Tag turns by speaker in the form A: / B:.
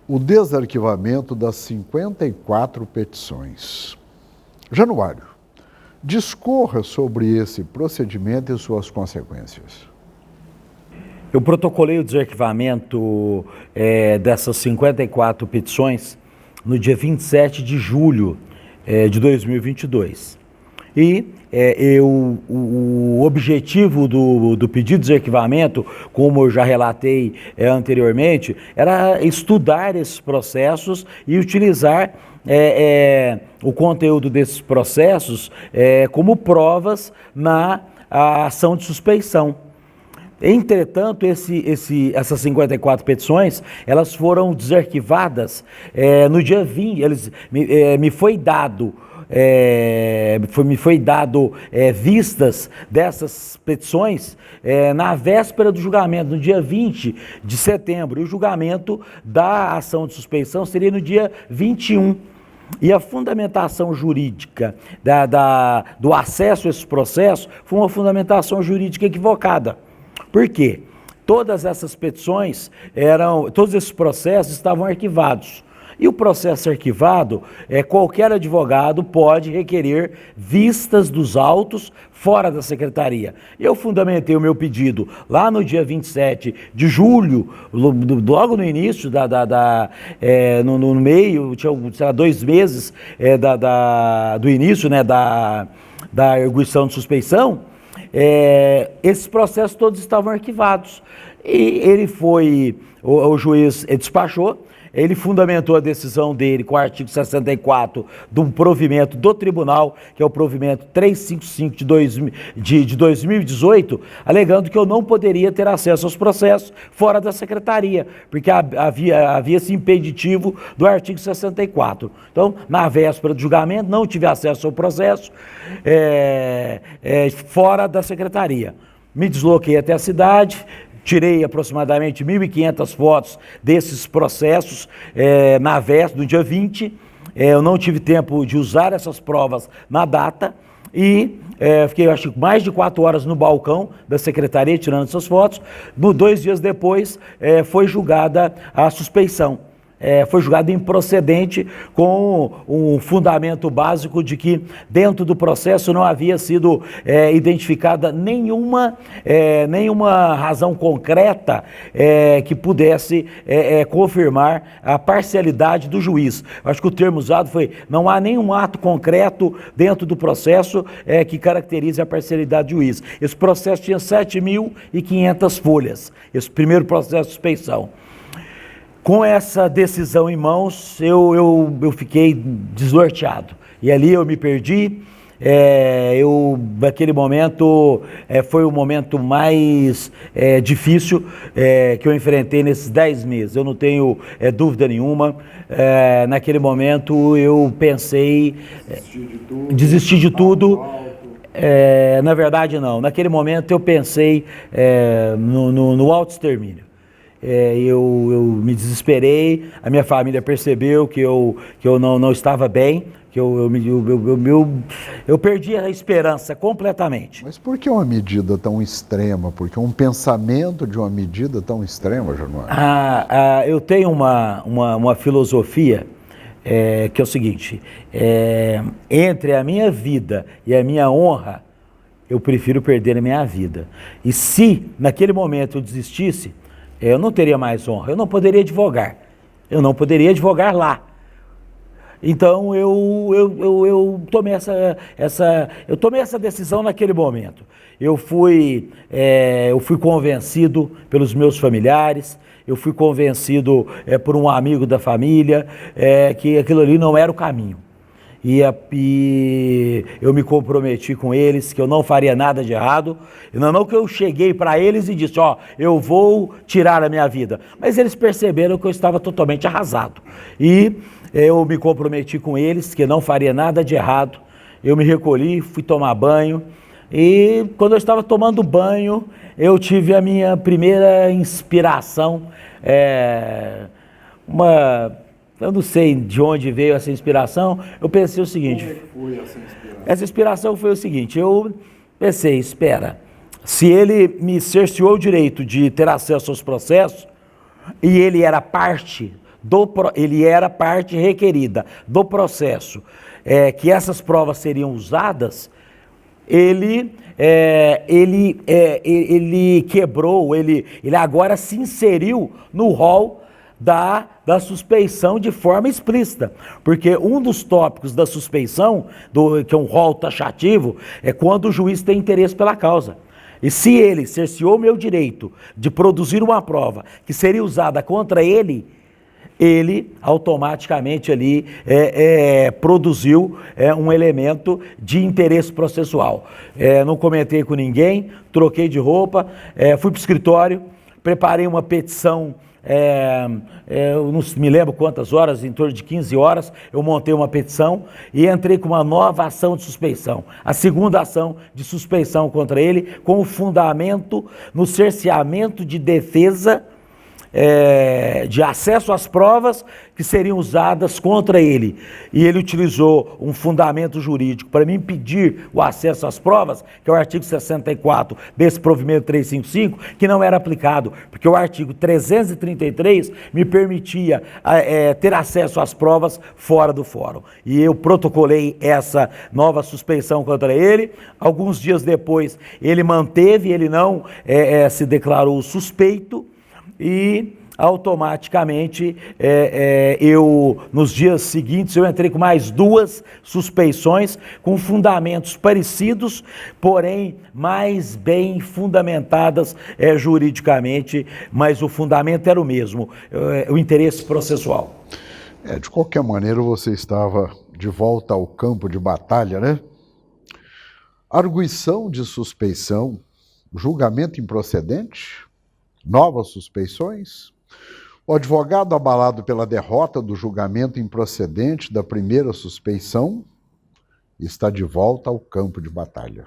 A: o desarquivamento das 54 petições. Januário, discorra sobre esse procedimento e suas consequências.
B: Eu protocolei o desarquivamento dessas 54 petições no dia 27 de julho de 2022. E o objetivo do pedido de desarquivamento, como eu já relatei anteriormente, era estudar esses processos e utilizar o conteúdo desses processos como provas na ação de suspeição. Entretanto, essas 54 petições, elas foram desarquivadas no dia 20, me foi dado vistas dessas petições na véspera do julgamento, no dia 20 de setembro. E o julgamento da ação de suspeição seria no dia 21. E a fundamentação jurídica do acesso a esse processo foi uma fundamentação jurídica equivocada. Por quê? Todas essas petições todos esses processos estavam arquivados. E o processo arquivado, qualquer advogado pode requerer vistas dos autos fora da secretaria. Eu fundamentei o meu pedido lá no dia 27 de julho, logo no início, no meio, tinha, sei lá, 2 meses do início, né, da arguição de suspeição. Esses processos todos estavam arquivados. E o juiz despachou. Ele fundamentou a decisão dele com o artigo 64 de um provimento do tribunal, que é o provimento 355 de 2018, alegando que eu não poderia ter acesso aos processos fora da secretaria, porque havia esse impeditivo do artigo 64. Então, na véspera do julgamento, não tive acesso ao processo fora da secretaria. Me desloquei até a cidade, tirei aproximadamente 1.500 fotos desses processos na véspera, no dia 20. Eu não tive tempo de usar essas provas na data e fiquei, acho que, mais de 4 horas no balcão da secretaria tirando essas fotos. 2 dias depois foi julgada a suspeição. Foi julgado improcedente com um fundamento básico de que dentro do processo não havia sido identificada nenhuma razão concreta que pudesse confirmar a parcialidade do juiz. Acho que o termo usado foi: não há nenhum ato concreto dentro do processo que caracterize a parcialidade do juiz. Esse processo tinha 7.500 folhas, esse primeiro processo de suspeição. Com essa decisão em mãos, eu fiquei desnorteado. E ali eu me perdi. Naquele momento, foi o momento mais difícil que eu enfrentei nesses 10 meses. Eu não tenho dúvida nenhuma. Naquele momento, eu pensei desistir de tudo. Na verdade, não. Naquele momento, eu pensei no autoextermínio. Eu me desesperei, a minha família percebeu que eu não estava bem, que eu perdi a esperança completamente.
A: Mas por que uma medida tão extrema? Por que um pensamento de uma medida tão extrema, Januário?
B: Eu tenho uma filosofia que é o seguinte: entre a minha vida e a minha honra, eu prefiro perder a minha vida. E se naquele momento eu desistisse, eu não teria mais honra, eu não poderia advogar lá. Então eu tomei essa decisão naquele momento. Eu fui convencido pelos meus familiares, eu fui convencido por um amigo da família que aquilo ali não era o caminho. E eu me comprometi com eles que eu não faria nada de errado. Não que eu cheguei para eles e disse: eu vou tirar a minha vida. Mas eles perceberam que eu estava totalmente arrasado. E eu me comprometi com eles que não faria nada de errado. Eu me recolhi, fui tomar banho. E quando eu estava tomando banho, eu tive a minha primeira inspiração. Eu não sei de onde veio essa inspiração. Eu pensei o seguinte:
A: como é que foi essa inspiração?
B: Essa inspiração foi o seguinte: eu pensei, espera, se ele me cerceou o direito de ter acesso aos processos, e ele era parte ele era parte requerida do processo, que essas provas seriam usadas, ele quebrou, ele agora se inseriu no rol da suspeição de forma explícita, porque um dos tópicos da suspeição, que é um rol taxativo, é quando o juiz tem interesse pela causa. E se ele cerceou meu direito de produzir uma prova que seria usada contra ele, ele automaticamente ali produziu um elemento de interesse processual. Não comentei com ninguém, troquei de roupa, fui para o escritório, preparei uma petição. Eu não me lembro quantas horas, em torno de 15 horas, eu montei uma petição e entrei com uma nova ação de suspeição. A segunda ação de suspeição contra ele, com o fundamento no cerceamento de defesa de acesso às provas que seriam usadas contra ele. E ele utilizou um fundamento jurídico para me impedir o acesso às provas, que é o artigo 64 desse provimento 355, que não era aplicado, porque o artigo 333 me permitia ter acesso às provas fora do fórum. E eu protocolei essa nova suspeição contra ele. Alguns dias depois, ele manteve, ele não se declarou suspeito, e automaticamente nos dias seguintes eu entrei com mais 2 suspeições com fundamentos parecidos, porém mais bem fundamentadas juridicamente, mas o fundamento era o mesmo, o interesse processual.
A: De qualquer maneira, você estava de volta ao campo de batalha, né? Arguição de suspeição, julgamento improcedente, novas suspeições. O advogado, abalado pela derrota do julgamento improcedente da primeira suspeição, está de volta ao campo de batalha.